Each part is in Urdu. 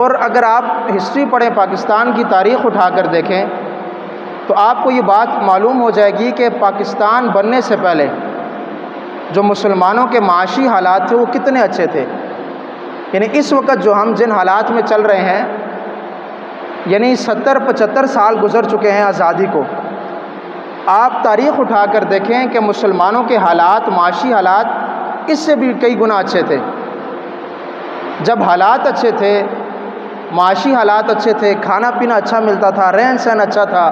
اور اگر آپ ہسٹری پڑھیں، پاکستان کی تاریخ اٹھا کر دیکھیں تو آپ کو یہ بات معلوم ہو جائے گی کہ پاکستان بننے سے پہلے جو مسلمانوں کے معاشی حالات تھے وہ کتنے اچھے تھے۔ یعنی اس وقت جو ہم جن حالات میں چل رہے ہیں، یعنی 70-75 سال گزر چکے ہیں آزادی کو، آپ تاریخ اٹھا کر دیکھیں کہ مسلمانوں کے حالات، معاشی حالات اس سے بھی کئی گنا اچھے تھے۔ جب حالات اچھے تھے، معاشی حالات اچھے تھے، کھانا پینا اچھا ملتا تھا، رہن سہن اچھا تھا،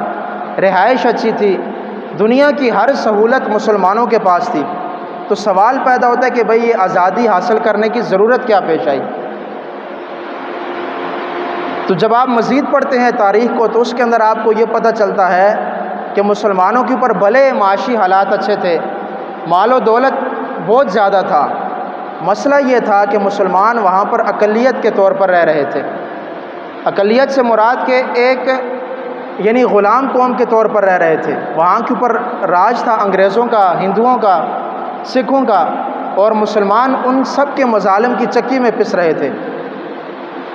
رہائش اچھی تھی، دنیا کی ہر سہولت مسلمانوں کے پاس تھی، تو سوال پیدا ہوتا ہے کہ بھئی یہ آزادی حاصل کرنے کی ضرورت کیا پیش آئی؟ تو جب آپ مزید پڑھتے ہیں تاریخ کو تو اس کے اندر آپ کو یہ پتہ چلتا ہے کہ مسلمانوں کے اوپر بھلے معاشی حالات اچھے تھے، مال و دولت بہت زیادہ تھا، مسئلہ یہ تھا کہ مسلمان وہاں پر اقلیت کے طور پر رہ رہے تھے۔ اقلیت سے مراد کہ ایک یعنی غلام قوم کے طور پر رہ رہے تھے۔ وہاں کے اوپر راج تھا انگریزوں کا، ہندوؤں کا، سکھوں کا، اور مسلمان ان سب کے مظالم کی چکی میں پس رہے تھے۔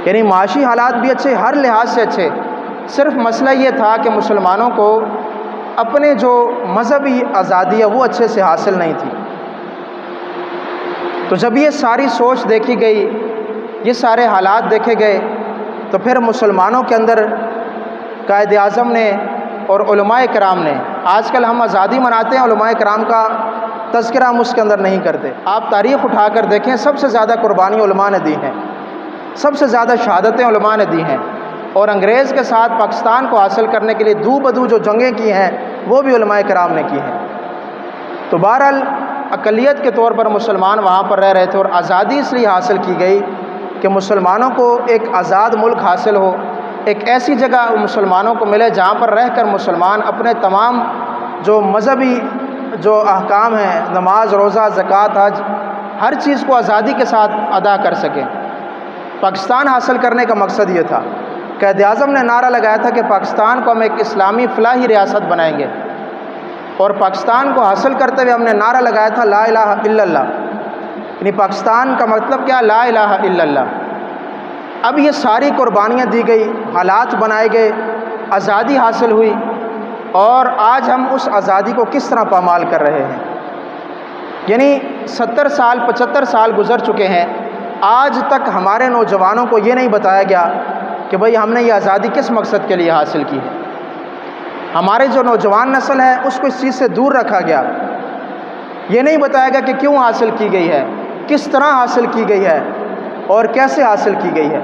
یعنی معاشی حالات بھی اچھے، ہر لحاظ سے اچھے، صرف مسئلہ یہ تھا کہ مسلمانوں کو اپنے جو مذہبی آزادی ہے وہ اچھے سے حاصل نہیں تھی۔ تو جب یہ ساری سوچ دیکھی گئی، یہ سارے حالات دیکھے گئے، تو پھر مسلمانوں کے اندر قائد اعظم نے اور علماء کرام نے، آج کل ہم آزادی مناتے ہیں، علماء کرام کا تذکرہ ہم اس کے اندر نہیں کرتے۔ آپ تاریخ اٹھا کر دیکھیں، سب سے زیادہ قربانی علماء نے دی ہیں، سب سے زیادہ شہادتیں علماء نے دی ہیں، اور انگریز کے ساتھ پاکستان کو حاصل کرنے کے لیے دو بدو جو جنگیں کی ہیں وہ بھی علماء کرام نے کی ہیں۔ تو بہرحال اقلیت کے طور پر مسلمان وہاں پر رہ رہے تھے، اور آزادی اس لیے حاصل کی گئی کہ مسلمانوں کو ایک آزاد ملک حاصل ہو، ایک ایسی جگہ مسلمانوں کو ملے جہاں پر رہ کر مسلمان اپنے تمام جو مذہبی جو احکام ہیں، نماز، روزہ، زکوٰۃ، حج، ہر چیز کو آزادی کے ساتھ ادا کر سکیں۔ پاکستان حاصل کرنے کا مقصد یہ تھا۔ قائد اعظم نے نعرہ لگایا تھا کہ پاکستان کو ہم ایک اسلامی فلاحی ریاست بنائیں گے، اور پاکستان کو حاصل کرتے ہوئے ہم نے نعرہ لگایا تھا لا الہ الا اللہ، یعنی پاکستان کا مطلب کیا؟ لا الہ الا اللہ۔ اب یہ ساری قربانیاں دی گئی، حالات بنائے گئے، آزادی حاصل ہوئی، اور آج ہم اس آزادی کو کس طرح پامال کر رہے ہیں؟ یعنی 70 سال 75 سال گزر چکے ہیں، آج تک ہمارے نوجوانوں کو یہ نہیں بتایا گیا کہ بھئی ہم نے یہ آزادی کس مقصد کے لیے حاصل کی ہے۔ ہمارے جو نوجوان نسل ہے اس کو اس چیز سے دور رکھا گیا، یہ نہیں بتایا گیا کہ کیوں حاصل کی گئی ہے، کس طرح حاصل کی گئی ہے، اور کیسے حاصل کی گئی ہے۔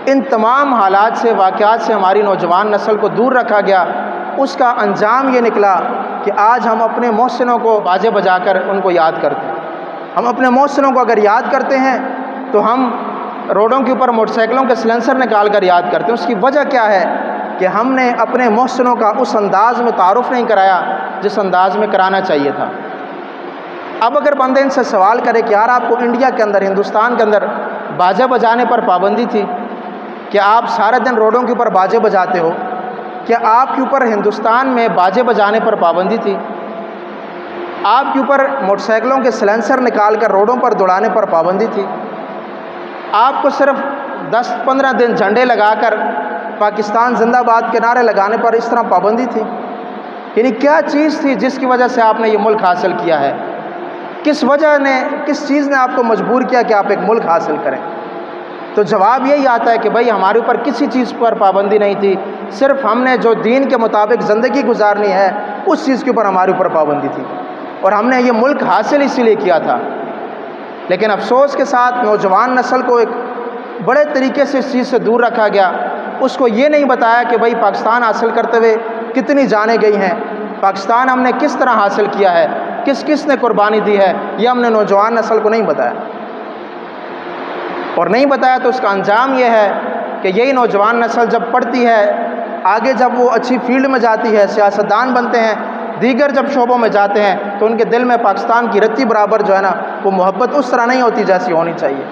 ان تمام حالات سے، واقعات سے ہماری نوجوان نسل کو دور رکھا گیا۔ اس کا انجام یہ نکلا کہ آج ہم اپنے محسنوں کو باجے بجا کر ان کو یاد کرتے ہیں۔ ہم اپنے محسنوں کو اگر یاد کرتے ہیں تو ہم روڈوں کے اوپر موٹر سائیکلوں کے سلنسر نکال کر یاد کرتے ہیں۔ اس کی وجہ کیا ہے کہ ہم نے اپنے محسنوں کا اس انداز میں تعارف نہیں کرایا جس انداز میں کرانا چاہیے تھا۔ اب اگر بندے ان سے سوال کرے کہ یار آپ کو انڈیا کے اندر، ہندوستان کے اندر باجے بجانے پر پابندی تھی، کہ آپ سارے دن روڈوں کے اوپر باجے بجاتے ہو، کیا آپ کے اوپر ہندوستان میں باجے بجانے پر پابندی تھی؟ آپ کے اوپر موٹر سائیکلوں کے سلنسر نکال کر روڈوں پر دوڑانے پر پابندی تھی؟ آپ کو صرف 10-15 دن جھنڈے لگا کر پاکستان زندہ باد کے نعرے لگانے پر اس طرح پابندی تھی؟ یعنی کیا چیز تھی جس کی وجہ سے آپ نے یہ ملک حاصل کیا ہے؟ کس وجہ نے، کس چیز نے آپ کو مجبور کیا کہ آپ ایک ملک حاصل کریں؟ تو جواب یہی آتا ہے کہ بھئی ہمارے اوپر کسی چیز پر پابندی نہیں تھی، صرف ہم نے جو دین کے مطابق زندگی گزارنی ہے اس چیز کے اوپر ہمارے اوپر پابندی تھی، اور ہم نے یہ ملک حاصل اسی لیے کیا تھا۔ لیکن افسوس کے ساتھ نوجوان نسل کو ایک بڑے طریقے سے اس چیز سے دور رکھا گیا۔ اس کو یہ نہیں بتایا کہ بھئی پاکستان حاصل کرتے ہوئے کتنی جانیں گئی ہیں، پاکستان ہم نے کس طرح حاصل کیا ہے، کس کس نے قربانی دی ہے، یہ ہم نے نوجوان نسل کو نہیں بتایا۔ اور نہیں بتایا تو اس کا انجام یہ ہے کہ یہی نوجوان نسل جب پڑھتی ہے، آگے جب وہ اچھی فیلڈ میں جاتی ہے، سیاستدان بنتے ہیں، دیگر جب شعبوں میں جاتے ہیں، تو ان کے دل میں پاکستان کی رتی برابر جو ہے نا وہ محبت اس طرح نہیں ہوتی جیسی ہونی چاہیے۔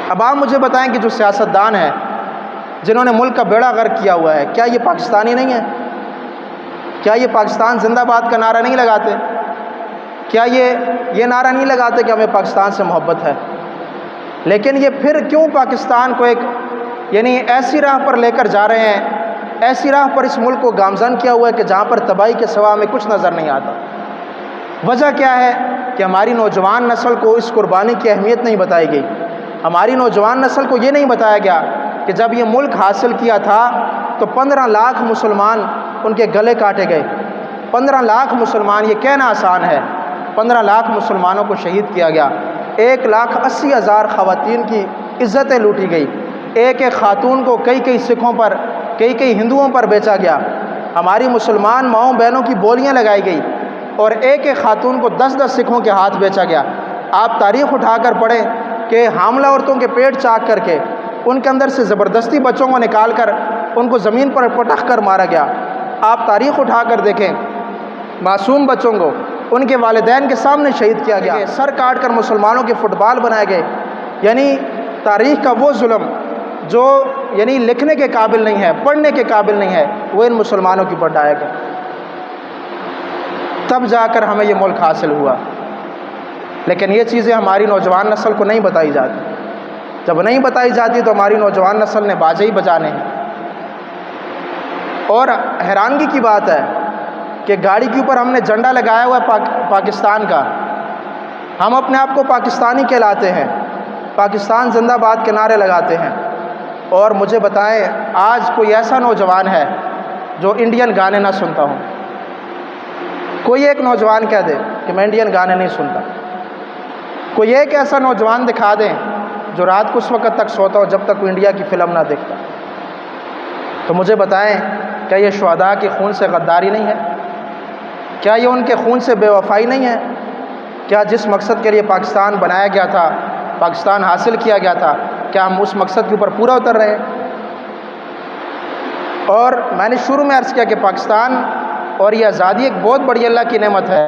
اب آپ مجھے بتائیں کہ جو سیاستدان ہیں جنہوں نے ملک کا بیڑا غرق کیا ہوا ہے، کیا یہ پاکستانی نہیں ہے؟ کیا یہ پاکستان زندہ باد کا نعرہ نہیں لگاتے؟ کیا یہ نعرہ نہیں لگاتے کہ ہمیں پاکستان سے محبت ہے؟ لیکن یہ پھر کیوں پاکستان کو ایک یعنی ایسی راہ پر لے کر جا رہے ہیں، ایسی راہ پر اس ملک کو گامزن کیا ہوا ہے کہ جہاں پر تباہی کے سوا ہمیں کچھ نظر نہیں آتا؟ وجہ کیا ہے کہ ہماری نوجوان نسل کو اس قربانی کی اہمیت نہیں بتائی گئی. ہماری نوجوان نسل کو یہ نہیں بتایا گیا کہ جب یہ ملک حاصل کیا تھا تو 15 لاکھ مسلمان ان کے گلے کاٹے گئے. 15 لاکھ مسلمان، یہ کہنا آسان ہے، 15 لاکھ مسلمانوں کو شہید کیا گیا. 1,80,000 خواتین کی عزتیں لوٹی گئی. ایک ایک خاتون کو کئی سکھوں پر، کئی ہندوؤں پر بیچا گیا. ہماری مسلمان ماؤں بہنوں کی بولیاں لگائی گئی اور ایک ایک خاتون کو 10 سکھوں کے ہاتھ بیچا گیا. آپ تاریخ اٹھا کر پڑھیں کہ حاملہ عورتوں کے پیٹ چاک کر کے ان کے اندر سے زبردستی بچوں کو نکال کر ان کو زمین پر پٹخ کر مارا گیا. آپ تاریخ اٹھا کر دیکھیں، معصوم بچوں کو ان کے والدین کے سامنے شہید کیا گیا. سر کاٹ کر مسلمانوں کے فٹ بال بنائے گئے. یعنی تاریخ کا وہ ظلم جو یعنی لکھنے کے قابل نہیں ہے، پڑھنے کے قابل نہیں ہے، وہ ان مسلمانوں کی پر ڈھایا گیا. تب جا کر ہمیں یہ ملک حاصل ہوا. لیکن یہ چیزیں ہماری نوجوان نسل کو نہیں بتائی جاتی. جب نہیں بتائی جاتی تو ہماری نوجوان نسل نے باجے ہی بجانے ہیں. اور حیرانگی کی بات ہے کہ گاڑی کے اوپر ہم نے جھنڈا لگایا ہوا ہے پاکستان کا. ہم اپنے آپ کو پاکستانی کہلاتے ہیں، پاکستان زندہ باد کے نعرے لگاتے ہیں. اور مجھے بتائیں، آج کوئی ایسا نوجوان ہے جو انڈین گانے نہ سنتا ہوں؟ کوئی ایک نوجوان کہہ دے کہ میں انڈین گانے نہیں سنتا. کوئی ایک ایسا نوجوان دکھا دیں جو رات کو اس وقت تک سوتا ہو جب تک وہ انڈیا کی فلم نہ دیکھتا. تو مجھے بتائیں، کیا یہ شہداء کے خون سے غداری نہیں ہے؟ کیا یہ ان کے خون سے بے وفائی نہیں ہے؟ کیا جس مقصد کے لیے پاکستان بنایا گیا تھا، پاکستان حاصل کیا گیا تھا، کیا ہم اس مقصد کے اوپر پورا اتر رہے ہیں؟ اور میں نے شروع میں عرض کیا کہ پاکستان اور یہ آزادی ایک بہت بڑی اللہ کی نعمت ہے،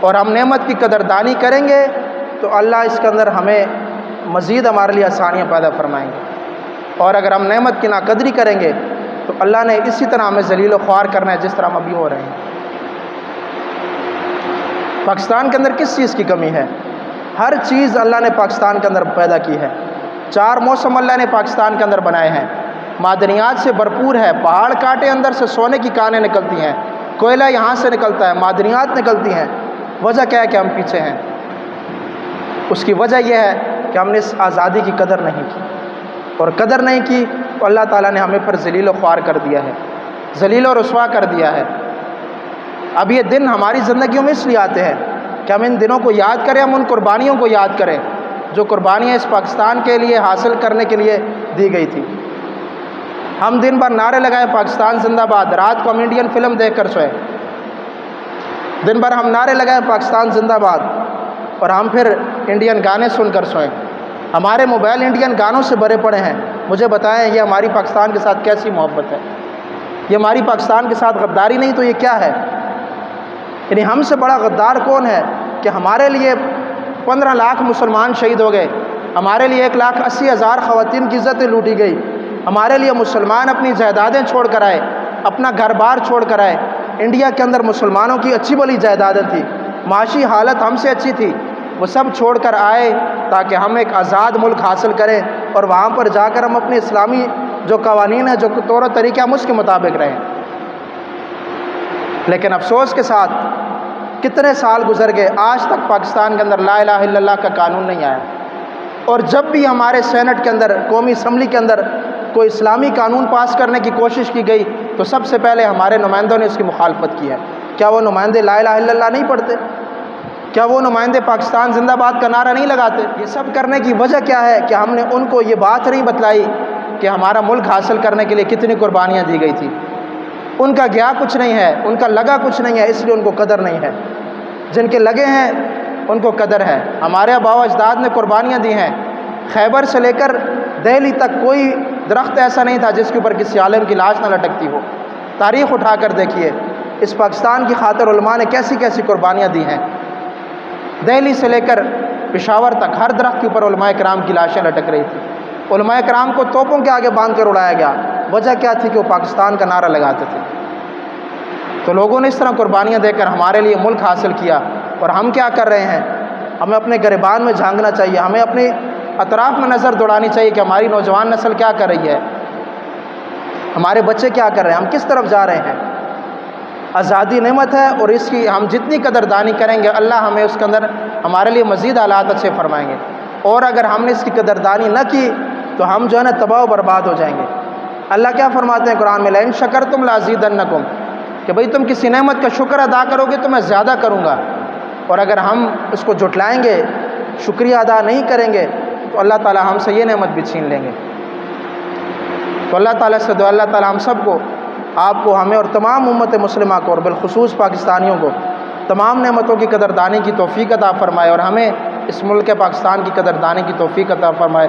اور ہم نعمت کی قدردانی کریں گے تو اللہ اس کے اندر ہمیں مزید ہمارے لیے آسانیاں پیدا فرمائیں گے. اور اگر ہم نعمت کی ناقدری کریں گے تو اللہ نے اسی طرح ہمیں ذلیل و خوار کرنا ہے جس طرح ہم ابھی ہو رہے ہیں. پاکستان کے اندر کس چیز کی کمی ہے؟ ہر چیز اللہ نے پاکستان کے اندر پیدا کی ہے. 4 موسم اللہ نے پاکستان کے اندر بنائے ہیں. معدنیات سے بھرپور ہے. پہاڑ کاٹے اندر سے سونے کی کانیں نکلتی ہیں، کوئلہ یہاں سے نکلتا ہے، معدنیات نکلتی ہیں. وجہ کیا ہے کہ ہم پیچھے ہیں؟ اس کی وجہ یہ ہے کہ ہم نے اس آزادی کی قدر نہیں کی، اور قدر نہیں کی تو اللہ تعالیٰ نے ہمیں پر ذلیل و خوار کر دیا ہے، ذلیل و رسوا کر دیا ہے. اب یہ دن ہماری زندگیوں میں اس لیے آتے ہیں کہ ہم ان دنوں کو یاد کریں، ہم ان قربانیوں کو یاد کریں جو قربانیاں اس پاکستان کے لیے حاصل کرنے کے لیے دی گئی تھی. ہم دن بھر نعرے لگائے پاکستان زندہ باد، رات کو ہم انڈین فلم دیکھ کر سوئے. دن بھر ہم نعرے لگائے پاکستان زندہ باد اور ہم پھر انڈین گانے سن کر سوئیں. ہمارے موبائل انڈین گانوں سے بھرے پڑے ہیں. مجھے بتائیں یہ ہماری پاکستان کے ساتھ کیسی محبت ہے؟ یہ ہماری پاکستان کے ساتھ غداری نہیں تو یہ کیا ہے؟ یعنی ہم سے بڑا غدار کون ہے کہ ہمارے لیے 15 لاکھ مسلمان شہید ہو گئے، ہمارے لیے 1,80,000 خواتین کی عزتیں لوٹی گئی، ہمارے لیے مسلمان اپنی جائیدادیں چھوڑ کر آئے، اپنا گھر بار چھوڑ کر آئے. انڈیا کے اندر مسلمانوں کی اچھی بڑی جائیدادیں تھیں، معاشی حالت ہم سے اچھی تھی، وہ سب چھوڑ کر آئے تاکہ ہم ایک آزاد ملک حاصل کریں اور وہاں پر جا کر ہم اپنے اسلامی جو قوانین ہیں، جو طور و طریقہ ہم اس کے مطابق رہیں. لیکن افسوس کے ساتھ کتنے سال گزر گئے، آج تک پاکستان کے اندر لا الہ الا اللہ کا قانون نہیں آیا. اور جب بھی ہمارے سینٹ کے اندر، قومی اسمبلی کے اندر کوئی اسلامی قانون پاس کرنے کی کوشش کی گئی تو سب سے پہلے ہمارے نمائندوں نے اس کی مخالفت کی ہے. کیا وہ نمائندے لا الہ الا اللہ نہیں پڑھتے؟ کیا وہ نمائندے پاکستان زندہ باد کا نعرہ نہیں لگاتے؟ یہ سب کرنے کی وجہ کیا ہے کہ ہم نے ان کو یہ بات نہیں بتلائی کہ ہمارا ملک حاصل کرنے کے لیے کتنی قربانیاں دی گئی تھی. ان کا گیا کچھ نہیں ہے، ان کا لگا کچھ نہیں ہے، اس لیے ان کو قدر نہیں ہے. جن کے لگے ہیں ان کو قدر ہے. ہمارے آباء و اجداد نے قربانیاں دی ہیں. خیبر سے لے کر دہلی تک کوئی درخت ایسا نہیں تھا جس کے اوپر کسی عالم کی لاش نہ لٹکتی ہو. تاریخ اٹھا کر دیکھیے اس پاکستان کی خاطر علماء نے کیسی کیسی قربانیاں دی ہیں. دہلی سے لے کر پشاور تک ہر درخت کے اوپر علماء کرام کی لاشیں لٹک رہی تھی. علماء کرام کو توپوں کے آگے باندھ کر اڑایا گیا. وجہ کیا تھی کہ وہ پاکستان کا نعرہ لگاتے تھے. تو لوگوں نے اس طرح قربانیاں دے کر ہمارے لیے ملک حاصل کیا. اور ہم کیا کر رہے ہیں؟ ہمیں اپنے گریبان میں جھانکنا چاہیے. ہمیں اپنی اطراف میں نظر دوڑانی چاہیے کہ ہماری نوجوان نسل کیا کر رہی ہے، ہمارے بچے کیا کر رہے ہیں، ہم کس طرف جا رہے ہیں۔ آزادی نعمت ہے اور اس کی ہم جتنی قدردانی کریں گے اللہ ہمیں اس کے اندر ہمارے لیے مزید حالات اچھے فرمائیں گے، اور اگر ہم نے اس کی قدردانی نہ کی تو ہم جو ہے نا تباہ و برباد ہو جائیں گے۔ اللہ کیا فرماتے ہیں قرآن میں، لئن شکرتم لازیدنکم، کہ بھئی تم کسی نعمت کا شکر ادا کرو گے تو میں زیادہ کروں گا، اور اگر ہم اس کو جھٹلائیں گے، شکریہ ادا نہیں کریں گے تو اللہ تعالی ہم سے یہ نعمت بھی چھین لیں گے۔ تو اللہ تعالیٰ سے دعا، اللہ تعالیٰ ہم سب کو، آپ کو، ہمیں اور تمام امت مسلمہ کو اور بالخصوص پاکستانیوں کو تمام نعمتوں کی قدردانی کی توفیق عطا فرمائے، اور ہمیں اس ملک پاکستان کی قدردانی کی توفیق عطا فرمائے۔